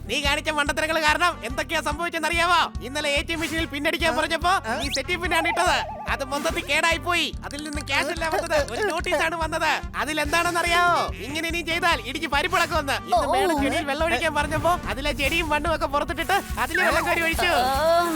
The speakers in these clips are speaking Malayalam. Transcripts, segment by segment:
നീ കാണിച്ച മണ്ടത്തരങ്ങൾ കാരണം എന്തൊക്കെയാ സംഭവിച്ചെന്ന് അറിയാവോ? ഇന്നലെ ATM മെഷീനിൽ പിന്നടിക്കാൻ പറഞ്ഞപ്പോ ഈ സെറ്റി പിന്നാണ് ഇട്ടത്. അത് മൊത്തത്തിൽ കേടായി പോയി. അതിൽ നിന്ന് ക്യാഷ് അല്ല വന്നത്, ഒരു നോട്ടീസാണ് വന്നത്. അതിലെന്താണെന്ന് അറിയാവോ? ഇങ്ങനെ നീ ചെയ്താൽ ഇടിച്ച് പരിപ്പിളക്കുമെന്ന്. ഇന്ന് മേളം ചെടിയിൽ വെള്ളം ഒഴിക്കാൻ പറഞ്ഞപ്പോ അതിലെ ചെടിയും മണ്ണും ഒക്കെ പുറത്തിട്ടിട്ട് അതിൽ വെള്ളം കയറി ഒഴിച്ചു.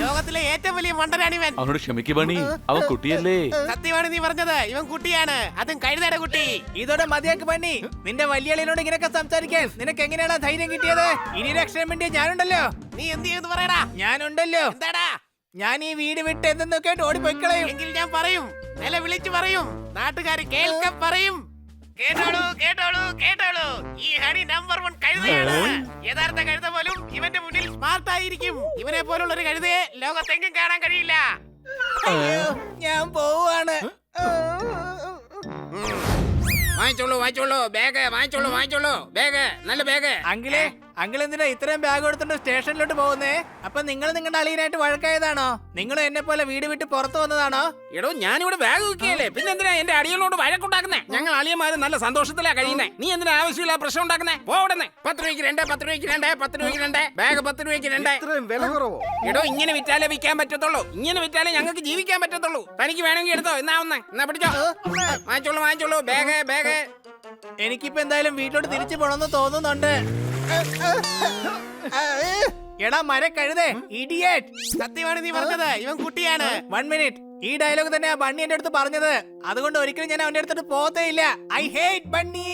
ലോകത്തിലെ ഏറ്റവും വലിയ മണ്ടനാണിവൻ. അവനോട് ക്ഷമിക്ക് ബണ്ണി, അവൻ കുട്ടിയല്ലേ. സത്യമാണ് നീ പറഞ്ഞത്, ഇവൻ കുട്ടിയാണ്, അതും കഴുതയുടെ കുട്ടി. ഇതോടെ മതിയാക്ക് ബണ്ണി. നിന്റെ വലിയളിനോട് ഇങ്ങനെയൊക്കെ സംസാരിക്കാൻ നിനക്ക് എങ്ങനെയാണ് ധൈര്യം കിട്ടിയത്? ഇനി രക്ഷണം വേണ്ടി ഞാനുണ്ടല്ലോ. നീ എന്ത് ചെയ്യുന്നു പറയടാ. ഞാനുണ്ടല്ലോ. എന്താടാ? ഞാൻ ഈ വീട് വിട്ട് എന്തെന്നൊക്കെ ഓടിപ്പോയിക്കളയും. എങ്കിൽ ഞാൻ പറയും, നില വിളിച്ചു പറയും, നാട്ടുകാര് കേൾക്കാൻ പറയും. കേട്ടോളൂ കേട്ടോളൂ കേട്ടോളൂ, ഈ ഹണി നമ്പർ 1 കഴുതയാണ്. യഥാർത്ഥ കഴുത പോലും ഇവന്റെ മുന്നിൽ സ്മാർട്ട് ആയിരിക്കും. ഇവനെ പോലുള്ള ഒരു കഴുതയെ ലോകത്തെങ്ങും കാണാൻ കഴിയില്ല. അയ്യോ, ഞാൻ പോവാണ്. വാങ്ങിച്ചോളൂ വാങ്ങിച്ചോളൂ ബാഗ്, വാങ്ങിച്ചോളൂ വാങ്ങിച്ചോളൂ ബാഗ്, നല്ല ബാഗ്. അങ്കിളെ, അങ്കിൾ എന്തിനാ ഇത്രയും ബാഗ് എടുത്തോണ്ട് സ്റ്റേഷനിലോട്ട് പോകുന്നേ? അപ്പൊ നിങ്ങൾ നിങ്ങളുടെ അളിയനായിട്ട് വഴക്കായതാണോ? നിങ്ങൾ എന്നെ പോലെ വീട് വിട്ട് പുറത്തു വന്നതാണോ? എടോ, ഞാനിവിടെ ബാഗ് വെക്കുകയല്ലേ, പിന്നെ എന്തിനാ എന്റെ അടിയനോട് വഴക്കുണ്ടാക്കുന്നേ? ഞങ്ങൾ അളിയന്മാര് നല്ല സന്തോഷത്തിലാ കഴിയുന്നേ. നീ എന്തിനാ ആവശ്യമില്ല പ്രശ്നം ഉണ്ടാക്കുന്നേ? പോടന്നേ. 10 രൂപയ്ക്ക് 2, 10 രൂപയ്ക്ക് 2, 10 രൂപയ്ക്ക് 2 ബാഗ്, 10 രൂപയ്ക്ക് 2. എടോ, ഇങ്ങനെ വിറ്റാലേ വിൽക്കാൻ പറ്റത്തുള്ളൂ. ഇങ്ങനെ വിറ്റാലേ ഞങ്ങൾക്ക് ജീവിക്കാൻ പറ്റത്തുള്ളൂ. തനിക്ക് വേണമെങ്കിൽ എടുത്തോ. എന്നാ പിടിച്ചോ. വാങ്ങിച്ചോളൂ വാങ്ങിച്ചോളൂ ബാഗ് ബാഗ്. എനിക്കിപ്പോ എന്തായാലും വീട്ടിലോട്ട് തിരിച്ചു പോണമെന്ന് തോന്നുന്നുണ്ട്. എടാ മര കഴുതേ, ഇഡിയറ്റ്. സത്യമാണ് നീ പറഞ്ഞത്, ഇവൻ കുട്ടിയാണ്. 1 മിനിറ്റ്. ഈ ഡയലോഗ് തന്നെയാ ബണ്ണി എന്റെ അടുത്ത് പറഞ്ഞത്. അതുകൊണ്ട് ഒരിക്കലും ഞാൻ അവന്റെ അടുത്തോട്ട് പോകത്തേ ഇല്ല. I hate bunny.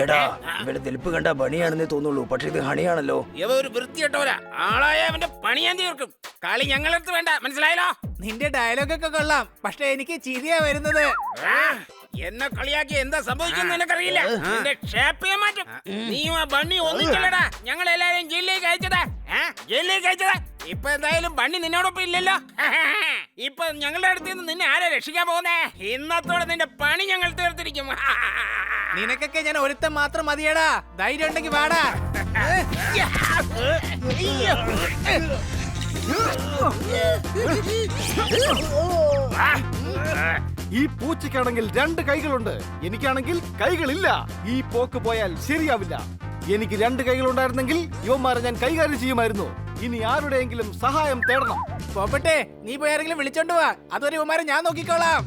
എടാ, ഇവിടെ തെളിപ്പ് കണ്ട ബണിയാണെന്നേ തോന്നുള്ളൂ, പക്ഷെ ഇത് ഹണിയാണല്ലോ. ഇവ ഒരു വൃത്തിയിട്ടോരാ ആളായ അവന്റെ പണി ഞാൻ തീർക്കും. കളി ഞങ്ങളടുത്ത് വേണ്ട, മനസ്സിലായല്ലോ? നിന്റെ ഡയലോഗ് ഒക്കെ കൊള്ളാം, പക്ഷെ എനിക്ക് ചിരിയാ വരുന്നത്. എന്നെ കളിയാക്കി എന്താ സംഭവിക്കുന്ന എനിക്കറിയില്ല. നിന്റെ ഷേപ്പേ മാറ്റും. നീയും ആ ബണ്ണി ഒന്നിച്ചല്ലടാ ഞങ്ങൾ എല്ലാരെയും ജയിലിലേക്ക് അയച്ചതാ. ജയിലിലേക്ക് അയച്ചതാ. ഇപ്പൊ എന്തായാലും ബണ്ണി നിന്നോടൊപ്പം ഇല്ലല്ലോ. ഇപ്പൊ ഞങ്ങളുടെ അടുത്ത് നിന്ന് നിന്നെ ആരാ രക്ഷിക്കാൻ പോകുന്നേ? ഇന്നത്തോടെ നിന്റെ പണി ഞങ്ങൾ തീർത്തിരിക്കും. നിനക്കൊക്കെ ഞാൻ ഒരുത്തം മാത്രം മതിയടാ. ധൈര്യം ഉണ്ടെങ്കിൽ വാടാ. ഈ പൂച്ചയ്ക്കാണെങ്കിൽ 2 കൈകളുണ്ട്, എനിക്കാണെങ്കിൽ കൈകളില്ല. ഈ പോക്ക് പോയാൽ ശരിയാവില്ല. എനിക്ക് 2 കൈകളുണ്ടായിരുന്നെങ്കിൽ യുവന്മാരെ ഞാൻ കൈകാര്യം ചെയ്യുമായിരുന്നു. ഇനി ആരുടെയെങ്കിലും സഹായം തേടണം. പോപ്പട്ടെ, നീ പോയി ആരെങ്കിലും വിളിച്ചോണ്ട് പോവാ. അതൊരു ഉമാരെ ഞാൻ നോക്കിക്കോളാം.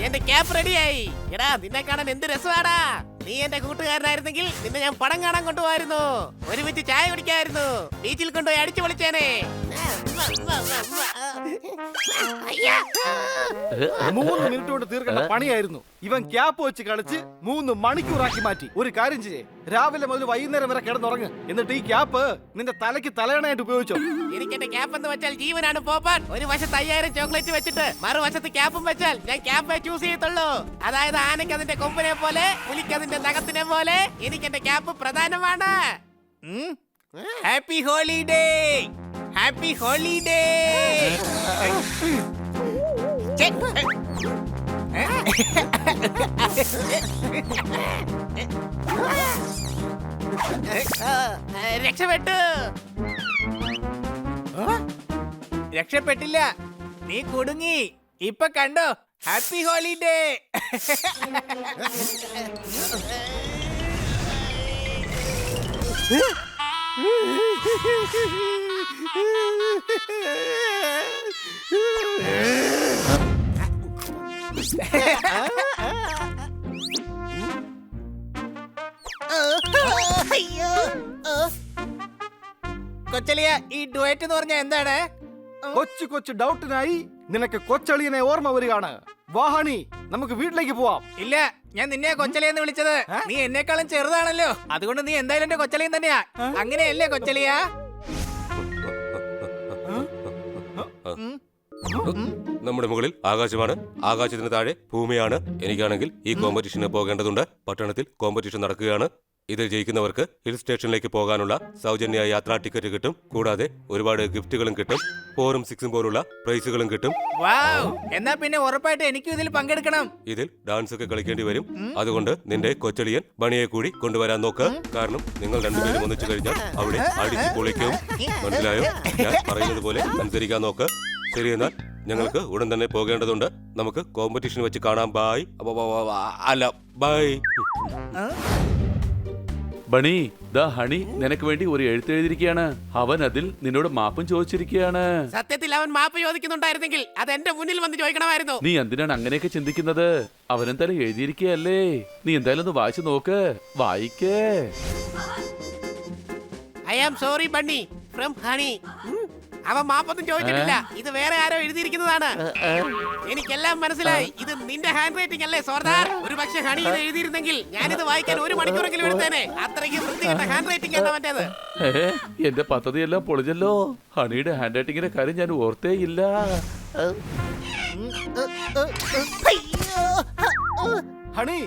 എന്റെ ക്യാപ്പ് റെഡിയായി. എടാ, നിന്നെ കാണാൻ എന്ത് രസമാടാ. നീ എന്റെ കൂട്ടുകാരനായിരുന്നെങ്കിൽ നിന്നെ ഞാൻ പടം കാണാൻ കൊണ്ടുപോകായിരുന്നു. ഒരുമിച്ച് ചായ കുടിക്കായിരുന്നു. ബീച്ചിൽ കൊണ്ടുപോയി അടിച്ചു പൊളിച്ചേനെ. 3 മിനിറ്റ് കൊണ്ട് തീർക്കേണ്ട പണിയായിരുന്നു. ഇവൻ ക്യാപ്പ് വെച്ച് കളിച്ച് 3 മണിക്കൂറാക്കി മാറ്റി. ഒരു കാര്യം ചെയ്യേ, രാവിലെ മുതൽ വൈകുന്നേരം വരെ കിടന്നുറങ്ങ്. എന്നിട്ട് ഈ ക്യാപ്പ് നിന്റെ തലയ്ക്ക് തലയണയായിട്ട് ഉപയോഗിച്ചോ. എനിക്ക് എന്റെ ക്യാപ്പ് എന്ന് വെച്ചാൽ ജീവനാണ് പോപ്പാൻ. ഒരു വശത്ത് 5000 ചോക്ലേറ്റ് വെച്ചിട്ട് മറുവശത്ത് ക്യാപ്പും വെച്ചാൽ ഞാൻ ക്യാപ്പേ ചൂസ് ചെയ്യത്തുള്ളൂ. അതായത് ആനയ്ക്ക് അതിന്റെ കൊമ്പിനെ പോലെ, പുലിക്ക് അതിന്റെ നഖത്തിനെ പോലെ എനിക്ക് എന്റെ ക്യാപ്പ് പ്രധാനമാണ്. Happy holiday, happy holiday. രക്ഷപ്പെട്ടു. രക്ഷപ്പെട്ടില്ല, നീ കുടുങ്ങി. ഇപ്പൊ കണ്ടോ, ഹാപ്പി ഹോളിഡേ. കൊച്ചലിയ, ഈ ഡുവറ്റ് എന്ന് പറഞ്ഞാ എന്താണ്? കൊച്ചു ഡൗട്ടിനായി നിനക്ക് കൊച്ചളിയനെ ഓർമ്മ വരികയാണ്. വാഹണി, നമുക്ക് വീട്ടിലേക്ക് പോവാം. ഇല്ല, ഞാൻ നിന്നെ കൊച്ചലിയെന്ന് വിളിച്ചത്. നീ എന്നെക്കാളും ചെറുതാണല്ലോ, അതുകൊണ്ട് നീ എന്തായാലും എന്റെ കൊച്ചലിയൻ തന്നെയാ. അങ്ങനെയല്ലേ കൊച്ചലിയ? നമ്മുടെ മുകളിൽ ആകാശമാണ്, ആകാശത്തിന് താഴെ ഭൂമിയാണ്. എനിക്കാണെങ്കിൽ ഈ കോമ്പറ്റീഷന് പോകേണ്ടതുണ്ട്. പട്ടണത്തിൽ കോമ്പറ്റീഷൻ നടക്കുകയാണ്. ഇതിൽ ജയിക്കുന്നവർക്ക് ഹിൽ സ്റ്റേഷനിലേക്ക് പോകാനുള്ള സൗജന്യ യാത്രാ ടിക്കറ്റ് കിട്ടും. കൂടാതെ ഒരുപാട് ഗിഫ്റ്റുകളും കിട്ടും. 4ഉം 6ഉം പോലുള്ള പ്രൈസുകളും കിട്ടും. വാവ്, എന്നാ പിന്നെ ഉറപ്പായിട്ട് എനിക്കും ഇതിൽ പങ്കെടുക്കണം. ഇതിൽ ഡാൻസ് ഒക്കെ കളിക്കേണ്ടി വരും. അതുകൊണ്ട് നിന്റെ കൊച്ചളിയൻ ബണിയെ കൂടി കൊണ്ടുവരാൻ നോക്ക്. കാരണം നിങ്ങൾ രണ്ടുപേരും ഒന്നിച്ചു കഴിഞ്ഞാൽ അവിടെ അടിച്ചു പൊളിക്കും. മനസ്സിലായോ? ഞാൻ പറയുന്നത് പോലെ അനുസരിക്കാൻ നോക്ക്. ശരി, എന്നാൽ ഞങ്ങൾക്ക് ഉടൻ തന്നെ പോകേണ്ടതുണ്ട്. നമുക്ക് കോമ്പറ്റീഷൻ വെച്ച് കാണാം. ബായ്. അല്ല, ബൈ. ബണി, ദാ ഹണി നിനക്ക് വേണ്ടി ഒരു എഴുത്തെഴുതിയിരിക്കുകയാണ്. അവൻ അതിൽ നിന്നോട് മാപ്പും ചോദിച്ചിരിക്കുകയാണ്. സത്യത്തിൽ അവൻ മാപ്പ് ചോദിക്കുന്നുണ്ടായിരുന്നെങ്കിൽ അത് എന്റെ മുന്നിൽ വന്ന് ചോദിക്കണമായിരുന്നു. നീ എന്തിനാണ് അങ്ങനെയൊക്കെ ചിന്തിക്കുന്നത്? അവനെന്തായാലും എഴുതിയിരിക്കുകയല്ലേ, നീ എന്തായാലും ഒന്ന് വായിച്ചു നോക്ക്. വായിക്കേ. I am sorry Bunny from Honey. അവൻ മാപ്പൊന്നും ചോദിച്ചിട്ടില്ല. ഇത് വേറെ ആരോ എഴുതിയിരിക്കുന്നതാണ്. എനിക്കെല്ലാം മനസ്സിലായി. ഇത് നിന്റെ ഹാൻഡ് റൈറ്റിംഗ് അല്ലേ സോർദാർ? ഒരു പക്ഷെ ഹണി ഇത് എഴുതിയിരുന്നെങ്കിൽ ഞാനിത് വായിക്കാൻ 1 മണിക്കൂറെങ്കിലും എടുത്തേനെ. അത്രയ്ക്ക് വൃത്തികെട്ട ഹാൻഡ് റൈറ്റിംഗ് ആണ് അവന്റേത്. എന്റെ പദ്ധതിയെല്ലാം പൊളിഞ്ഞല്ലോ. ഹണിയുടെ ഹാൻഡ് റൈറ്റിംഗിന്റെ കാര്യം ഞാൻ ഓർത്തേ ഇല്ല. ഹണി,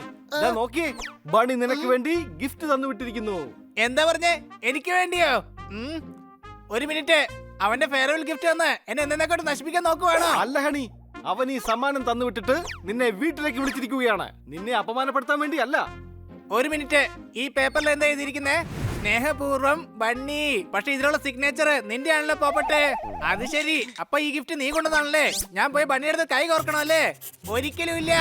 ദാ നോക്കിയേ, ബണി നിനക്ക് വേണ്ടി ഗിഫ്റ്റ് തന്നു വിട്ടിരിക്കുന്നു. എന്താ പറഞ്ഞേ? എനിക്ക് വേണ്ടിയോ? ഒരു മിനിറ്റ്, അവന്റെ ഫെയർവെൽ ഗിഫ്റ്റ് വന്ന് എന്നെ എന്തെന്നൊക്കെ നശിപ്പിക്കാൻ നോക്കുവാണോ? അല്ല ഹണി, അവൻ ഈ സമ്മാനം തന്നു വിട്ടിട്ട് നിന്നെ വീട്ടിലേക്ക് വിളിച്ചിരിക്കുകയാണ്. നിന്നെ അപമാനപ്പെടുത്താൻ വേണ്ടി അല്ല. ഒരു മിനിറ്റ്, ഈ പേപ്പറിൽ എന്താ എഴുതിയിരിക്കുന്നേ? സ്നേഹപൂർവ്വം ബണ്ണി. പക്ഷെ ഇതിലുള്ള സിഗ്നേച്ചർ നിന്റെ ആണല്ലോ പോപ്പട്ടെ. അത് ശരി, അപ്പൊ ഈ ഗിഫ്റ്റ് നീ കൊണ്ടതാണല്ലേ? ഞാൻ പോയി ബണ്ണിയെടുത്ത് കൈ കോർക്കണോ അല്ലേ? ഒരിക്കലും ഇല്ല.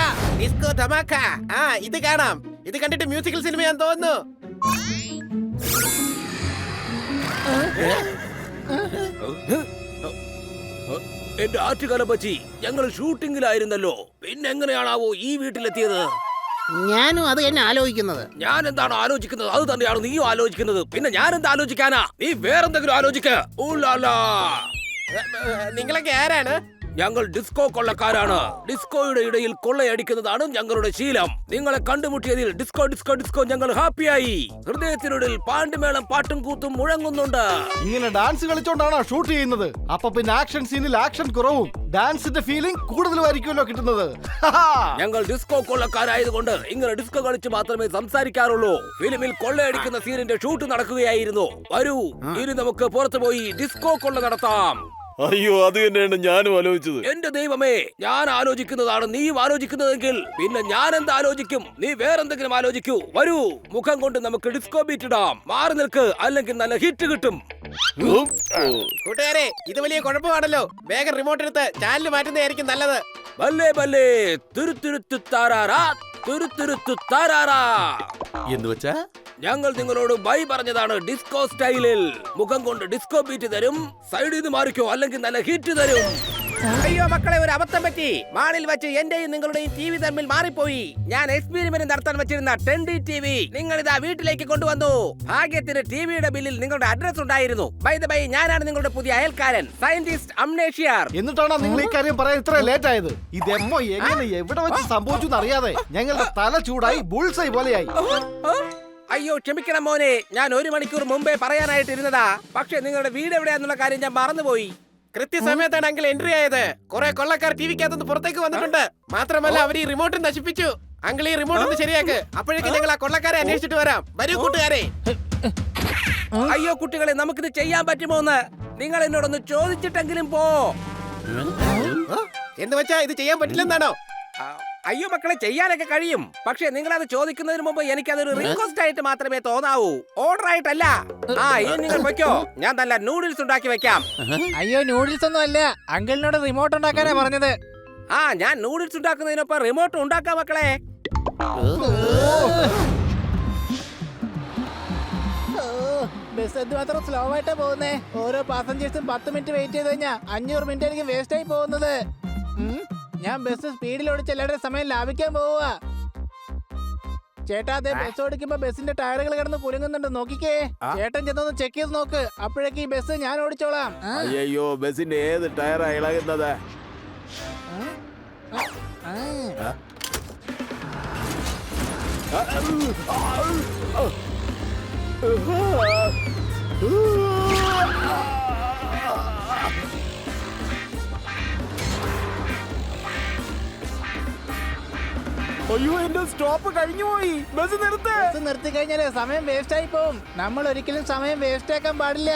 ഡിസ്കോ ധമാക്ക. ആ, ഇത് കാണാം. ഇത് കണ്ടിട്ട് മ്യൂസിക്കൽ സിനിമയാന്ന് തോന്നുന്നു. എന്റെ ആറ്റുകാലപ്പച്ചി, ഞങ്ങൾ ഷൂട്ടിങ്ങിലായിരുന്നല്ലോ. പിന്നെ എങ്ങനെയാണാവോ ഈ വീട്ടിലെത്തിയത്? ഞാനും അത് തന്നെ ആലോചിക്കുന്നത്. ഞാൻ എന്താണ് ആലോചിക്കുന്നത് അത് തന്നെയാണ് നീയും ആലോചിക്കുന്നത്. പിന്നെ ഞാൻ എന്താ ആലോചിക്കാനാ? നീ വേറെന്തെങ്കിലും ആലോചിക്ക. നിങ്ങളൊക്കെ ആരാണ്? ഞങ്ങൾ ഡിസ്കോ കൊള്ളക്കാരാണ്. ഡിസ്കോയുടെ ഇടയിൽ കൊള്ളയടിക്കുന്നതാണ് ഞങ്ങളുടെ ശീലം. നിങ്ങളെ കണ്ടുമുട്ടിയതിൽ ഡിസ്കോ ഡിസ്കോ ഡിസ്കോ ഞങ്ങൾ ഹാപ്പിയായി. ഹൃദയത്തിനുള്ളിൽ പാണ്ടുമേളം പാട്ടും കൂത്തും മുഴങ്ങുന്നുണ്ട്. ഇങ്ങനെ ഡാൻസ് കളിച്ചോണ്ടാണോ ഷൂട്ട് ചെയ്യുന്നത്? അപ്പൊ പിന്നെ ആക്ഷൻ സീനിൽ ആക്ഷൻ കുറവും ഡാൻസിന്റെ ഫീലിംഗ് കൂടുതലുമായിരിക്കുമല്ലോ കിട്ടുന്നത്. ഞങ്ങൾ ഡിസ്കോ കൊള്ളക്കാരായതുകൊണ്ട് ഇങ്ങനെ ഡിസ്കോ കളിച്ച് മാത്രമേ സംസാരിക്കാറുള്ളൂ. ഫിലിമിൽ കൊള്ളയടിക്കുന്ന സീനിന്റെ ഷൂട്ട് നടക്കുകയായിരുന്നു. വരൂ, ഇനി നമുക്ക് പുറത്തു പോയി ഡിസ്കോ കൊള്ള നടത്താം. അയ്യോ, അത് തന്നെയാണ് ഞാനും ആലോചിച്ചത്. എന്റെ ദൈവമേ, ഞാൻ ആലോചിക്കുന്നതാണ് നീയും ആലോചിക്കുന്നതെങ്കിൽ പിന്നെ ഞാൻ എന്താ ആലോചിക്കും? നീ വേറെന്തെങ്കിലും ആലോചിക്കൂ. വരൂ, മുഖം കൊണ്ട് നമുക്ക് ഡിസ്കോ ബീറ്റ് ഇടാം. മാറി നിൽക്ക്, അല്ലെങ്കിൽ നല്ല ഹിറ്റ് കിട്ടും. കൂട്ടുകാരെ, ഇത് വലിയ കുഴപ്പമാണല്ലോ. വേഗം റിമോട്ട് എടുത്ത് ചാനൽ മാറ്റുന്നതായിരിക്കും നല്ലത്. ബല്ലേ ബല്ലേ, തുരുത്തുരുത്തു താരാറാ, തുരുത്തുരുത്തു താരാറാ. എന്ന് വെച്ചാ ഞങ്ങൾ നിങ്ങളോട് ബൈ പറഞ്ഞതാണ് ഡിസ്കോ സ്റ്റൈലിൽ. മുഖം കൊണ്ട് ഡിസ്കോ ബീറ്റ് തരും. സൈഡിൽ നിന്ന് മാറിക്കോ, അല്ലെങ്കിൽ നല്ല ഹിറ്റ് തരും. അയ്യോ മക്കളെ, ഒരു അബദ്ധം പറ്റി. മാളിൽ വെച്ച് എന്റെയും നിങ്ങളുടെയും ടിവി തമ്മിൽ മാറിപ്പോയി. ഞാൻ എക്സ്പെരിമെന്റ് നടത്താൻ വെച്ചിരുന്ന 10D TV നിങ്ങൾ ഇതാ വീട്ടിലേക്ക് കൊണ്ടുവന്നു. ഭാഗ്യത്തിന് ടിവിയുടെ ബില്ലിൽ നിങ്ങളുടെ അഡ്രസ് ഉണ്ടായിരുന്നു. ബൈ ദ ബൈ, ഞാനാണ് നിങ്ങളുടെ പുതിയ അയൽക്കാരൻ, സയന്റിസ്റ്റ് അംനേഷിയർ. എന്നിട്ടാണോ നിങ്ങൾ ഈ കാര്യം പറയാൻ ഇത്ര ലേറ്റ് ആയത്? ഇതെമ്മോ എങ്ങനെ എവിടെ വെച്ച് സംഭവിച്ചു എന്നറിയാതെ ഞങ്ങളുടെ തല ചൂടായി ബുൾസൈ പോലെയായി. അയ്യോ ക്ഷമിക്കണം മോനെ, ഞാൻ 1 മണിക്കൂർ മുമ്പേ പറയാനായിട്ടിരുന്നതാ. പക്ഷെ നിങ്ങളുടെ വീട് എവിടെയാന്നുള്ള കാര്യം ഞാൻ മറന്നുപോയി. കൃത്യസമയത്താണ് അങ്കിൾ എൻട്രി ആയത്. കുറെ കൊള്ളക്കാർ ടിവിക്കകത്തുനിന്ന് പുറത്തേക്ക് വന്നിട്ടുണ്ട്. മാത്രമല്ല അവർ ഈ റിമോട്ട് നശിപ്പിച്ചു. അങ്കിൾ ഈ റിമോട്ട് ഒന്ന് ശരിയാക്ക്. അപ്പോഴേക്കും ഞങ്ങൾ ആ കൊള്ളക്കാരെ അന്വേഷിച്ചിട്ട് വരാം. വരൂ കൂട്ടുകാരെ. അയ്യോ കുട്ടികളെ, നമുക്കിത് ചെയ്യാൻ പറ്റുമോന്ന് നിങ്ങൾ എന്നോടൊന്ന് ചോദിച്ചിട്ടെങ്കിലും പോ. എന്ന് വെച്ചാ ഇത് ചെയ്യാൻ പറ്റില്ലെന്നാണോ? അയ്യോ മക്കളെ, ചെയ്യാനൊക്കെ കഴിയും. പക്ഷെ നിങ്ങൾ അത് ചോദിക്കുന്നതിന് മുമ്പ് എനിക്കതൊരു റിക്വസ്റ്റ് ആയിട്ട് മാത്രമേ തോന്നാവൂ, ഓർഡർ ആയിട്ടല്ല. ഇനി നിങ്ങൾ വെക്കോ, ഞാൻ നല്ല നൂഡിൽസ് ഉണ്ടാക്കി വെക്കാം. അയ്യോ, നൂഡിൽസ് ഒന്നും അല്ല, അങ്കിളിനോട് റിമോട്ട് ഉണ്ടാക്കാനാ പറഞ്ഞത്. ഞാൻ നൂഡിൽസ് ഉണ്ടാക്കുന്നതിനൊപ്പം റിമോട്ട് ഉണ്ടാക്കാം മക്കളെ. ബസ് എന്തുമാത്രം സ്ലോ ആയിട്ടാ പോകുന്നേ. ഓരോ പാസഞ്ചേഴ്സും 10 മിനിറ്റ് വെയിറ്റ് ചെയ്ത് കഴിഞ്ഞാ 500 മിനിറ്റ് എനിക്ക് വേസ്റ്റ് ആയി പോകുന്നത്. ഞാൻ ബസ് സ്പീഡിൽ ഓടിച്ച് എല്ലാവരുടെ സമയം ലാഭിക്കാൻ പോവുക. ചേട്ടാ, അതെ ബസ് ഓടിക്കുമ്പോ ബസിന്റെ ടയറുകൾ കിടന്ന് കുലുങ്ങുന്നുണ്ട്, നോക്കിക്കേ. ചേട്ടൻ ചെന്നൊന്ന് ചെക്ക് ചെയ്ത് നോക്ക്. അപ്പോഴേക്ക് ഈ ബസ് ഞാൻ ഓടിച്ചോളാം. അയ്യോ, ബസിന്റെ ഏത് ടയറാ ഇളകുന്നത്? അയ്യോ എന്റെ സ്റ്റോപ്പ് കഴിഞ്ഞു പോയി. ബസ് നിർത്ത്. ബസ് നിർത്തി കഴിഞ്ഞാലേ സമയം വേസ്റ്റ് ആയി പോവും. നമ്മൾ ഒരിക്കലും സമയം വേസ്റ്റ് ആക്കാൻ പാടില്ല.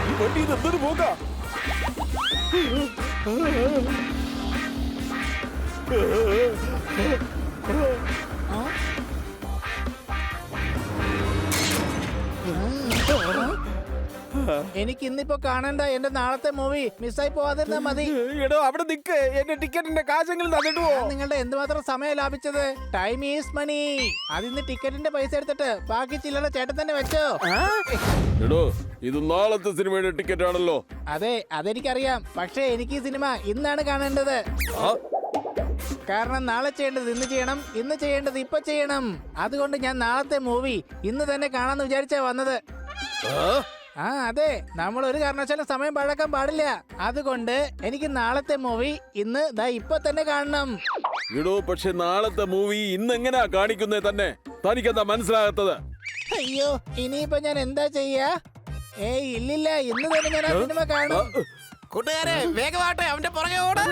ഈ വണ്ടി എന്തൊരു പോകാ. എനിക്ക് ഇന്നിപ്പോ കാണണ്ട എന്റെ നാളത്തെ മൂവി മിസ്സായി പോവാതിരുന്നാ മതി. എടോ അവിടെ നിക്ക്. എന്റെ ടിക്കറ്റിന്റെ കാശെങ്കിലും തന്നിട്ട് പോ. ഞാൻ നിങ്ങളുടെ എന്തുമാത്രം സമയം ലാഭിച്ചത്. ടൈം ഈസ് മണി. അതിന്ന് ടിക്കറ്റിന്റെ പൈസ എടുത്തിട്ട് ബാക്കി ചില്ലറ ചേട്ടൻ തന്നെ വെച്ചോ. എടോ ഇത് നാളത്തെ സിനിമയുടെ ടിക്കറ്റ് ആണല്ലോ. അതെ അതെനിക്കറിയാം. പക്ഷേ എനിക്ക് ഈ സിനിമ ഇന്നാണ് കാണേണ്ടത്. കാരണം നാളെ ചെയ്യേണ്ടത് ഇന്ന് ചെയ്യണം, ഇന്ന് ചെയ്യേണ്ടത് ഇപ്പൊ ചെയ്യണം. അതുകൊണ്ട് ഞാൻ നാളത്തെ മൂവി ഇന്ന് തന്നെ കാണാന്ന് വിചാരിച്ചാ വന്നത്. ആ അതെ, നമ്മൾ ഒരു കാരണവശാലും സമയം പഴക്കാൻ പാടില്ല. അതുകൊണ്ട് എനിക്ക് നാളത്തെ മൂവി ഇന്ന് ദാ ഇപ്പൊ തന്നെ കാണണം. എടോ പക്ഷെ നാളത്തെ മൂവി ഇന്ന് എങ്ങനെയാ കാണിക്കുന്നേ തന്നെ? തനിക്കെന്താ മനസ്സിലാകാത്തത്? അയ്യോ ഇനിയിപ്പോ ഞാൻ എന്താ ചെയ്യാ? ഏയ് ഇല്ലില്ല, ഇന്ന് തന്നെ ഞാൻ ആ സിനിമ കാണും. കൂട്ടുകാരെ വേഗമാട്ടെ, അവന്റെ പുറകെ ഓട്.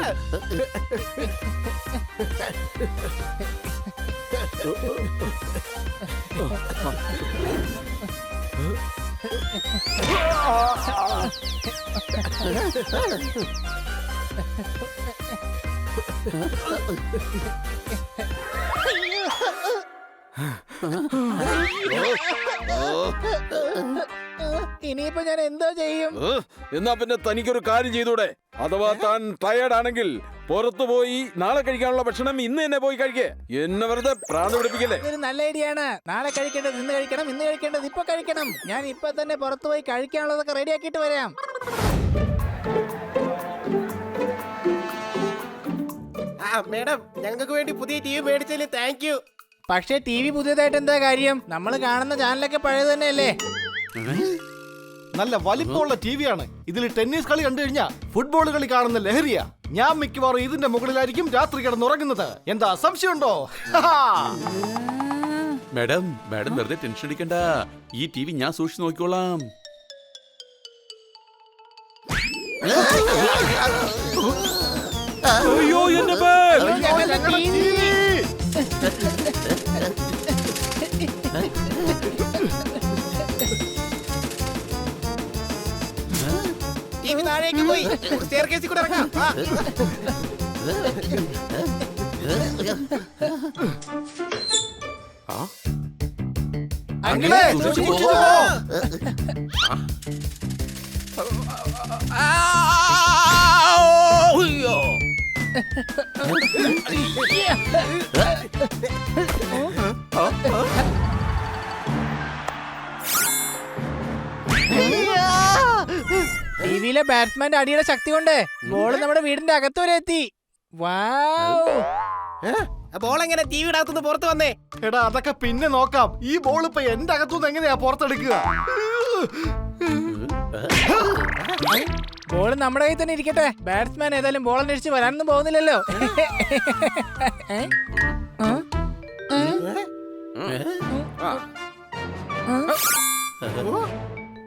ഇനിയിപ്പോ ഞാൻ എന്തോ ചെയ്യും? എന്നാ പിന്നെ തനിക്കൊരു കാര്യം ചെയ്തൂടെ? അഥവാ താൻ ടയേർഡ് ആണെങ്കിൽ പുറത്തു പോയി നാളെ കഴിക്കാനുള്ള ഭക്ഷണം ഇന്ന് തന്നെ പോയി കഴിക്കേ. എന്നെ വെറുതെ പ്രാന്ത് പിടിപ്പിക്കല്ലേ. ഇതൊരു നല്ല ഐഡിയ ആണ്. നാളെ കഴിക്കേണ്ടത് ഇന്ന് കഴിക്കണം, ഇന്ന് കഴിക്കേണ്ടത് ഇപ്പൊ കഴിക്കണം. ഞാൻ ഇപ്പൊ തന്നെ പുറത്തു പോയി കഴിക്കാനുള്ളതൊക്കെ റെഡി ആക്കിയിട്ട് വരാം. മേഡം ഞങ്ങൾക്ക് വേണ്ടി പുതിയ ടിവി മേടിച്ചതിന് താങ്ക് യു. പക്ഷേ ടി വി പുതിയതായിട്ട് എന്താ കാര്യം? നമ്മൾ കാണുന്ന ചാനലൊക്കെ പഴയത് തന്നെയല്ലേ? നല്ല വലിപ്പമുള്ള ടി വി ആണ്. ഇതിൽ ടെന്നീസ് കളി കണ്ടു കഴിഞ്ഞാ ഫുട്ബോൾ കളി കാണുന്ന ലഹരിയാ. ഞാൻ മിക്കവാറും ഇതിന്റെ മുകളിലായിരിക്കും രാത്രി കിടന്നുറങ്ങുന്നത്. എന്താ സംശയമുണ്ടോ? മാഡം മാഡം വെറുതെ ടെൻഷൻ അടിക്കണ്ട. ഈ ടി വി ഞാൻ സൂക്ഷിച്ചു നോക്കിക്കോളാം. അയ്യോ എന്റെ ബാഗ്. ഞങ്ങളുടെ TV. ടിവി താഴേക്ക് പോയി. സ്റ്റെയർകേസിൽ കൂടെ ഇറങ്ങാം. അങ്കിളേ, സൂക്ഷിച്ചു പോ. ടിവിയിലെ ബാറ്റ്സ്മാന്റെ അടിയുടെ ശക്തി കൊണ്ട് ബോൾ നമ്മുടെ വീടിന്റെ അകത്ത് വരെ എത്തി. വാവ്. ബോൾ എങ്ങനെ ടിവിയുടെ അകത്തുനിന്ന് പുറത്ത് വന്നേ? എടാ അതൊക്കെ പിന്നെ നോക്കാം. ഈ ബോൾ ഇപ്പൊ എന്റെ അകത്തുനിന്ന് എങ്ങനെയാ പുറത്തെടുക്കുക? ബോൾ നമ്മുടെ കയ്യിൽ തന്നെ ഇരിക്കട്ടെ. ബാറ്റ്സ്മാൻ ഏതായാലും ബോൾ അന്വേഷിച്ച് വരാനൊന്നും പോകുന്നില്ലല്ലോ.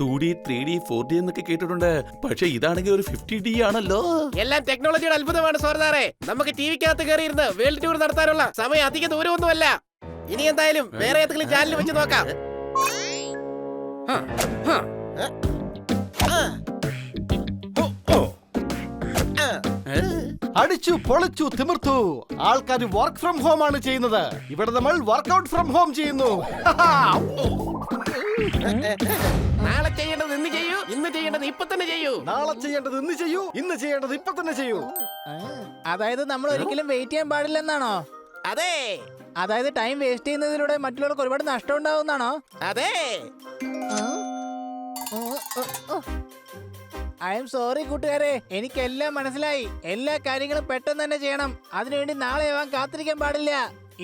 2D 3D 4D എന്നൊക്കെ കേട്ടിട്ടുണ്ട്. പക്ഷെ ഇതാണെങ്കിൽ ഒരു 50D ആണല്ലോ. എല്ലാം ടെക്നോളജിയുടെ അത്ഭുതമാണ് സോർദാറെ. നമുക്ക് ടിവിക്കകത്ത് കയറിയിരുന്ന് വേൾഡ് ടൂർ നടത്താനുള്ള സമയം അധിക ദൂരമൊന്നുമല്ല. ഇനി എന്തായാലും വേറെ ഏതെങ്കിലും ചാനൽ വെച്ച് നോക്കാം. അടിച്ചു പൊളിച്ചു തിമിർത്തു. ആൾക്കാർ വർക്ക് ഫ്രം ഹോം ആണ് ചെയ്യുന്നത്. ഇവിടെ നമ്മൾ വർക്ക്ഔട്ട് ഫ്രം ഹോം ചെയ്യുന്നു. നാളെ ചെയ്യേണ്ടത് ഇന്ന് ചെയ്യൂ, ഇന്ന് ചെയ്യേണ്ടത് ഇപ്പൊ തന്നെ ചെയ്യൂ. നാളെ ചെയ്യേണ്ടത് ഇന്ന് ചെയ്യൂ, ഇന്ന് ചെയ്യേണ്ടത് ഇപ്പൊ തന്നെ ചെയ്യൂ. അതായത് നമ്മൾ ഒരിക്കലും വെയിറ്റ് ചെയ്യാൻ പാടില്ലെന്നാണോ? അതെ അതായത് ടൈം വേസ്റ്റ് ചെയ്യുന്നതിലൂടെ മറ്റുള്ളവർക്ക് ഒരുപാട് നഷ്ടം ഉണ്ടാവുന്നാണോ? അതെ. ഐ എം സോറി കൂട്ടുകാരെ, എനിക്കെല്ലാം മനസ്സിലായി. എല്ലാ കാര്യങ്ങളും പെട്ടെന്ന് തന്നെ ചെയ്യണം. അതിനുവേണ്ടി നാളെ ആവാൻ കാത്തിരിക്കാൻ പാടില്ല.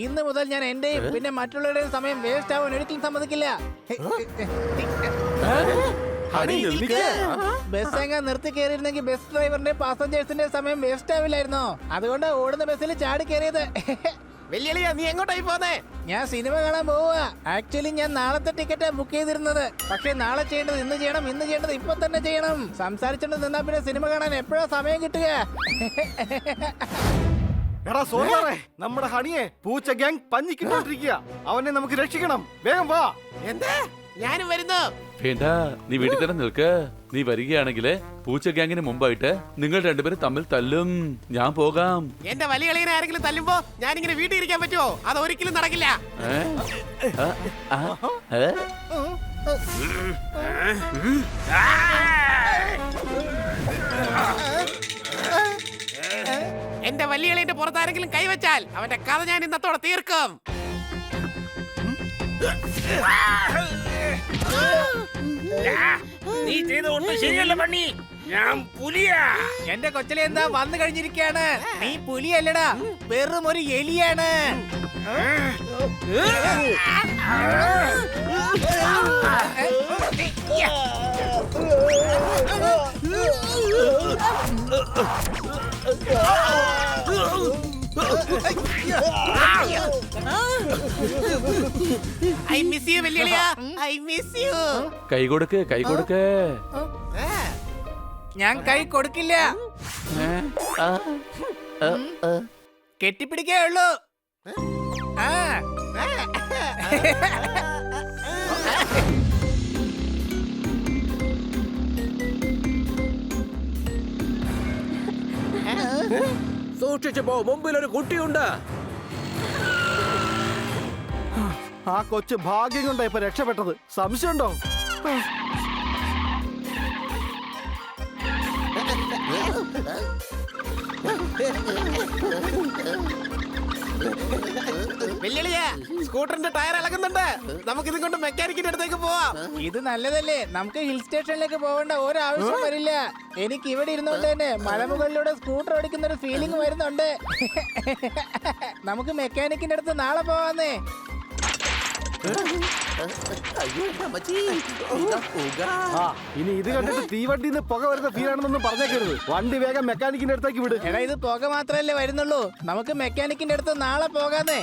ഇന്ന് മുതൽ ഞാൻ എന്റെയും പിന്നെ മറ്റുള്ളവരുടെയും സമയം വേസ്റ്റ് ആവാൻ ഒരിക്കലും സമ്മതിക്കില്ല. ബസ് എങ്ങാൻ നിർത്തി കയറിയിരുന്നെങ്കിൽ ബസ് ഡ്രൈവറിന്റെ പാസഞ്ചേഴ്സിന്റെ സമയം വേസ്റ്റ് ആവില്ലായിരുന്നോ? അതുകൊണ്ട് ഓടുന്ന ബസ്സിൽ ചാടി കയറിയത്. വെല്ലുവിളിയാ, നീ എങ്ങോട്ടായി പോന്നെ? ഞാൻ സിനിമ കാണാൻ പോവുക. ആക്ച്വലി ഞാൻ നാളത്തെ ടിക്കറ്റാ ബുക്ക് ചെയ്തിരുന്നത്. പക്ഷെ നാളെ ചെയ്യേണ്ടത് ഇന്ന് ചെയ്യണം, ഇന്ന് ചെയ്യേണ്ടത് ഇപ്പൊ തന്നെ ചെയ്യണം. സംസാരിച്ചോണ്ട് നിന്നാ പിന്നെ സിനിമ കാണാൻ എപ്പോഴാ സമയം കിട്ടുക? എടാ സോറി, നമ്മുടെ ഹണിയെ പൂച്ച ഗ്യാങ് പഞ്ഞിക്കിട്ടോണ്ടിരിക്കുക. അവനെ നമുക്ക് രക്ഷിക്കണം. വേഗം വാ. എന്താ? ഞാനും വരുന്നു. വേണ്ട, നീ വീട്ടിൽ തന്നെ നിൽക്ക്. നീ വരികയാണെങ്കിൽ പൂച്ച ഗ്യാങ്ങിന് മുമ്പായിട്ട് നിങ്ങൾ രണ്ടുപേരും തമ്മിൽ തല്ലും. ഞാൻ പോകാം. എന്റെ വലിയ കളിയെ ആരെങ്കിലും തല്ലുമ്പോ ഞാനിങ്ങനെ വീട്ടിൽ ഇരിക്കാൻ പറ്റുമോ? അത് ഒരിക്കലും നടക്കില്ല. എന്റെ വലിയ കളിയുടെ പുറത്ത് ആരെങ്കിലും കൈവച്ചാൽ അവന്റെ കഥ ഞാൻ ഇന്നത്തോടെ തീർക്കും. നീ ചെയ്ത ഒന്നും ശരിയല്ല പണി. ഞാൻ പുലിയാ. എന്റെ കൊച്ചിലെ എന്താ വന്നു കഴിഞ്ഞിരിക്കുകയാണ്. നീ പുലിയല്ലടാ, വെറും ഒരു എലിയാണ്. ഐ മിസ് യു വെല്ലുവിളിയാ, ഐ മിസ് യു. കൈ കൊടുക്ക്, കൈ കൊടുക്ക്. ഞാൻ കൈ കൊടുക്കില്ല. കെട്ടിപ്പിടിക്കേ ഉള്ളൂ. ആ സൂക്ഷിച്ചു പോ, മുമ്പിൽ ഒരു കുട്ടിയുണ്ട്. ആ കൊച്ചു ഭാഗ്യം കൊണ്ടാ ഇപ്പൊ രക്ഷപ്പെട്ടത്. സംശയമുണ്ടോ? വെല്ലുവിളിയാ, സ്കൂട്ടറിന്റെ ടയർ ഇളകുന്നുണ്ട്. നമുക്ക് ഇത് കൊണ്ട് മെക്കാനിക്കിന്റെ അടുത്തേക്ക് പോവാം. ഇത് നല്ലതല്ലേ? നമുക്ക് ഹിൽ സ്റ്റേഷനിലേക്ക് പോകേണ്ട ഒരാവശ്യം വരില്ല. എനിക്ക് ഇവിടെ ഇരുന്നോണ്ട് തന്നെ മലമുകളിലൂടെ സ്കൂട്ടർ ഓടിക്കുന്ന ഒരു ഫീലിംഗ് വരുന്നുണ്ട്. നമുക്ക് മെക്കാനിക്കിന്റെ അടുത്ത് നാളെ പോവാന്നേ. ആ ഇനി ഇത് കണ്ടിട്ട് തീവണ്ടിന്ന് പുക വരുന്ന ഫീലാണെന്നൊന്നും പറഞ്ഞേക്കരുത്. വണ്ടി വേഗം മെക്കാനിക്കിന്റെ അടുത്തേക്ക് വിട്. എടാ, ഇത് പുക മാത്രല്ലേ വരുന്നുള്ളൂ. നമുക്ക് മെക്കാനിക്കിന്റെ അടുത്ത് നാളെ പോകാന്നേ.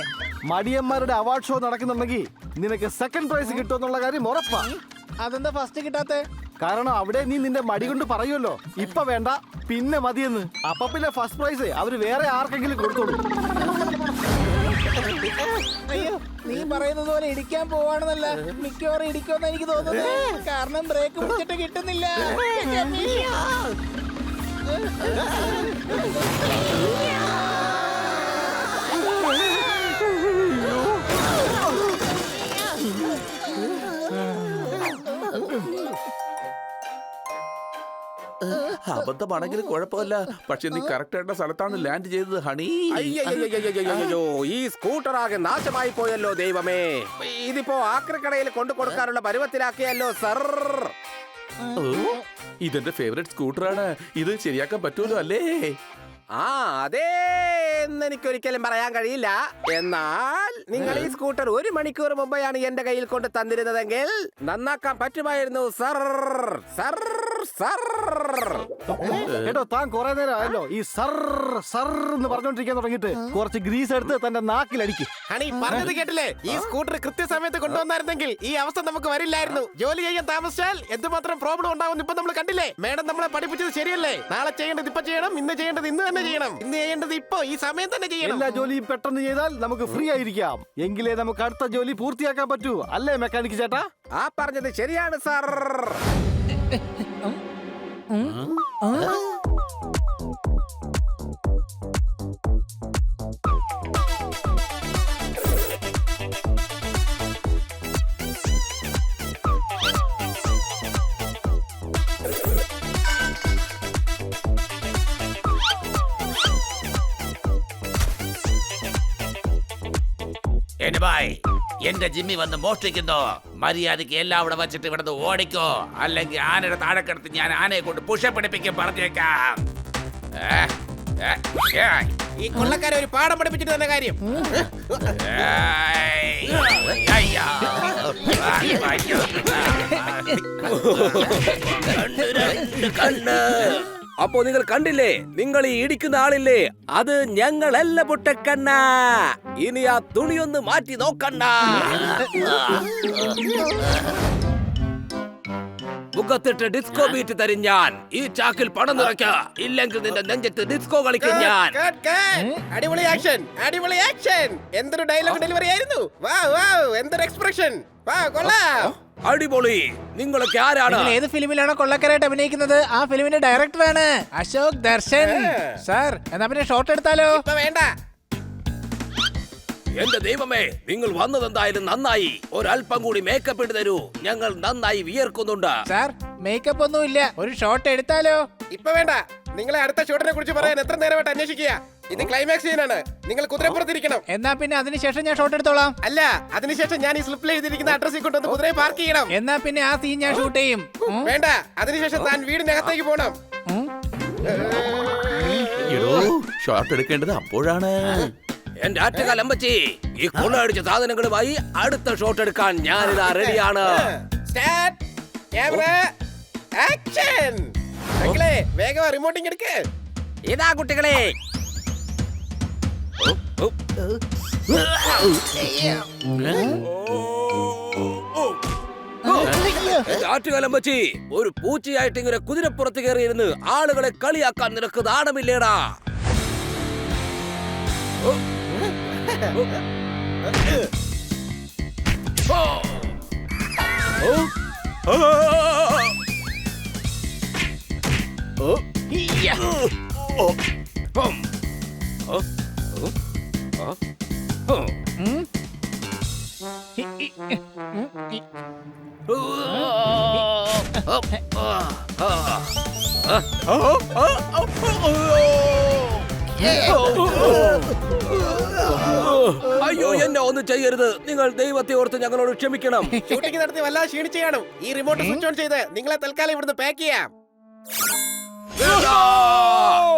മടിയന്മാരുടെ അവാർഡ് ഷോ നടക്കുന്നുണ്ടെങ്കിൽ നിനക്ക് സെക്കൻഡ് പ്രൈസ് കിട്ടുമെന്നുള്ള കാര്യം ഉറപ്പാ. അതെന്താ ഫസ്റ്റ് കിട്ടാത്തെ? കാരണം അവിടെ നീ നിന്റെ മടി കൊണ്ട് പറയുമല്ലോ ഇപ്പൊ വേണ്ട പിന്നെ മതിയെന്ന്. അപ്പൊ പിന്നെ ഫസ്റ്റ് പ്രൈസ് അവര് വേറെ ആർക്കെങ്കിലും കൊടുത്തോളൂ. അയ്യോ, നീ പറയുന്നത് പോലെ ഇടിക്കാൻ പോവാണെന്നല്ല, മിക്കവാറും ഇടിക്കുമെന്ന് എനിക്ക് തോന്നുന്നത്. കാരണം ബ്രേക്ക് പിടിച്ചിട്ട് കിട്ടുന്നില്ല. അബദ്ധമാണെങ്കിലും കുഴപ്പമില്ല. പക്ഷെ നീ കറക്റ്റ് ആയിട്ടുള്ള സ്ഥലത്താണ് ലാൻഡ് ചെയ്തത് ഹണി. അയ്യോ, ഈ സ്കൂട്ടർ ആകെ നാശമായി പോയല്ലോ ദൈവമേ. ഇതിപ്പോ ആക്രിക്കടയിൽ കൊണ്ടു കൊടുക്കാനുള്ള പരുവത്തിലാക്കിയല്ലോ സർ. ഇതെന്റെ ഫേവറേറ്റ് സ്കൂട്ടറാണ്. ഇത് ശരിയാക്കാൻ പറ്റുമല്ലോ അല്ലേ? ആ അതെ എന്ന് എനിക്കൊരിക്കലും പറയാൻ കഴിയില്ല. എന്നാൽ നിങ്ങൾ ഈ സ്കൂട്ടർ 1 മണിക്കൂർ മുമ്പെയാണ് എന്റെ കയ്യിൽ കൊണ്ട് തന്നിരുന്നതെങ്കിൽ നന്നാക്കാൻ പറ്റുമായിരുന്നു സർ. Sir sir. കേട്ടോ, താൻ കുറെ നേരം ആയല്ലോ ഈ സർ സർ എന്ന് പറഞ്ഞോണ്ടിരിക്കാൻ തുടങ്ങിയിട്ട്. കുറച്ച് ഗ്രീസ് എടുത്ത് തന്റെ നാക്കിലടിക്കും. ഹണി പറഞ്ഞത് കേട്ടില്ലേ? ഈ സ്കൂട്ടർ കൃത്യസമയത്ത് കൊണ്ടുവന്നായിരുന്നെങ്കിൽ ഈ അവസ്ഥ നമുക്ക് വരില്ലായിരുന്നു. ജോലി ചെയ്യാൻ താമസിച്ചാൽ എന്തുമാത്രം പ്രോബ്ലം ഉണ്ടാവും ഇപ്പൊ നമ്മൾ കണ്ടില്ലേ? മേഡം നമ്മളെ പഠിപ്പിച്ചത് ശരിയല്ലേ? നാളെ ചെയ്യേണ്ടത് ഇപ്പൊ ചെയ്യണം, ഇന്ന് ചെയ്യേണ്ടത് ഇന്ന് തന്നെ ചെയ്യണം, ഇന്ന് ചെയ്യേണ്ടത് ഇപ്പൊ ഈ സമയം തന്നെ ചെയ്യണം. എല്ലാ ജോലിയും പെട്ടെന്ന് ചെയ്താൽ നമുക്ക് ഫ്രീ ആയിരിക്കാം. എങ്കിലേ നമുക്ക് അടുത്ത ജോലി പൂർത്തിയാക്കാൻ പറ്റൂ. അല്ലേ മെക്കാനിക് ചേട്ടാ? ആ പറഞ്ഞത് ശരിയാണ് സർ. എന്റെ ജിമ്മി വന്ന് മോഷ്ടിക്കുന്നു. മര്യാദക്ക് എല്ലാം അവിടെ വച്ചിട്ട് ഇവിടുന്ന് ഓടിക്കോ, അല്ലെങ്കിൽ ആനയുടെ താഴെക്കിടത്ത് ഞാൻ ആനയെ കൊണ്ട് പുഷ പിടിപ്പിക്കും പറഞ്ഞേക്കാം. ഈ കൊള്ളക്കാരെ ഒരു പാഠം പഠിപ്പിച്ചിട്ട് തന്നെ കാര്യം. കണ്ണ്. അപ്പോ നിങ്ങൾ കണ്ടില്ലേ, നിങ്ങൾ ഈ ഇടിക്കുന്ന ആളില്ലേ, അത് ഞങ്ങളല്ല പൊട്ടക്കണ്ണ. ഇനി ആ തുണിയൊന്ന് മാറ്റി നോക്കണ്ട. മുഖത്തിട്ട് ഡിസ്കോ ബീറ്റ് തരും ഞാൻ. ഈ ചാക്കിൽ പണം നിറയ്ക്ക, ഇല്ലെങ്കിൽ നിന്റെ നെഞ്ചത്ത് ഡിസ്കോ കളിക്കും ഞാൻ. അടിപൊളി ആക്ഷൻ, അടിപൊളി ആക്ഷൻ. എന്തൊരു ഡയലോഗ് ഡെലിവറി ആയിരുന്നു. വാവ് വാവ്, എന്തൊരു എക്സ്പ്രഷൻ. വാവ്, കൊള്ളാം. അടിപൊളി. നിങ്ങളൊക്കെ ആരാണ്? നിങ്ങൾ ഏത് ഫിലിമിലാണോ കൊള്ളക്കാരായിട്ട് അഭിനയിക്കുന്നത് ആ ഫിലിമിന്റെ ഡയറക്ടറാണ് അശോക് ദർശൻ. സാർ എന്നാ പിന്നെ ഷോട്ട് എടുത്താലോ? ഇപ്പൊ വേണ്ട. എന്റെ ദൈവമേ, നിങ്ങൾ വന്നതെന്തായാലും നന്നായി. ഒരല്പം കൂടി മേക്കപ്പ് ഇട്ട് തരൂ, ഞങ്ങൾ നന്നായി വിയർക്കുന്നുണ്ട്. സാർ മേക്കപ്പ് ഒന്നും ഇല്ല, ഒരു ഷോട്ട് എടുത്താലോ? ഇപ്പൊ വേണ്ട. നിങ്ങളെ അടുത്ത ഷോട്ടിനെ കുറിച്ച് പറയാൻ എത്ര നേരമായിട്ട് അന്വേഷിക്കുക. ഇത് ക്ലൈമാക്സ് സീനാണ്. നിങ്ങൾ കുതിരപ്പുറത്തിരിക്കണം. എന്നാ പിന്നെ അതിനുശേഷം ഞാൻ ഷോട്ട് എടുത്തോളാം. അല്ല, അതിനുശേഷം ഞാൻ ഈ സ്ലിപ്പിൽ എഴുതിയിരിക്കുന്ന അഡ്രസ്സിൽ കൊണ്ടുവന്ന് കുതിരയെ പാർക്ക് ചെയ്യണം. എന്നാ പിന്നെ ആ സീൻ ഞാൻ ഷൂട്ട് ചെയ്യും. വേണ്ട, അതിനുശേഷം താൻ വീടിനകത്തേക്ക് പോകണം. ഷോട്ട് എടുക്കേണ്ടത് അപ്പോഴാണ്. എന്റെ ആറ്റുകാലമ്പച്ചി, ഈ കൊള്ളയടിച്ച സാധനങ്ങളുമായി അടുത്ത ഷോട്ട് എടുക്കാൻ ഞാനിതാ റെഡിയാണ്. Start, camera, action. മക്കളെ, വേഗം റിമോട്ടിങ് എടുക്ക്. ഇതാ കുട്ടികളെ. ആറ്റുകാലമ്പച്ചി, ഒരു പൂച്ചയായിട്ട് ഇങ്ങനെ കുതിരപ്പുറത്ത് കയറിയിരുന്ന് ആളുകളെ കളിയാക്കാൻ നിനക്ക് നാണമില്ലേടാ? അയ്യോ, എന്നെ ഒന്നും ചെയ്യരുത്. നിങ്ങൾ ദൈവത്തെ ഓർത്ത് ഞങ്ങളോട് ക്ഷമിക്കണം. ഷൂട്ടിംഗ് നടത്തി വല്ലാതെ ക്ഷീണിച്ചു കാണും. ഈ റിമോട്ട് സ്വിച്ച് ഓൺ ചെയ്ത് നിങ്ങളെ തൽക്കാലം ഇവിടുന്ന് പാക്ക് ചെയ്യാം.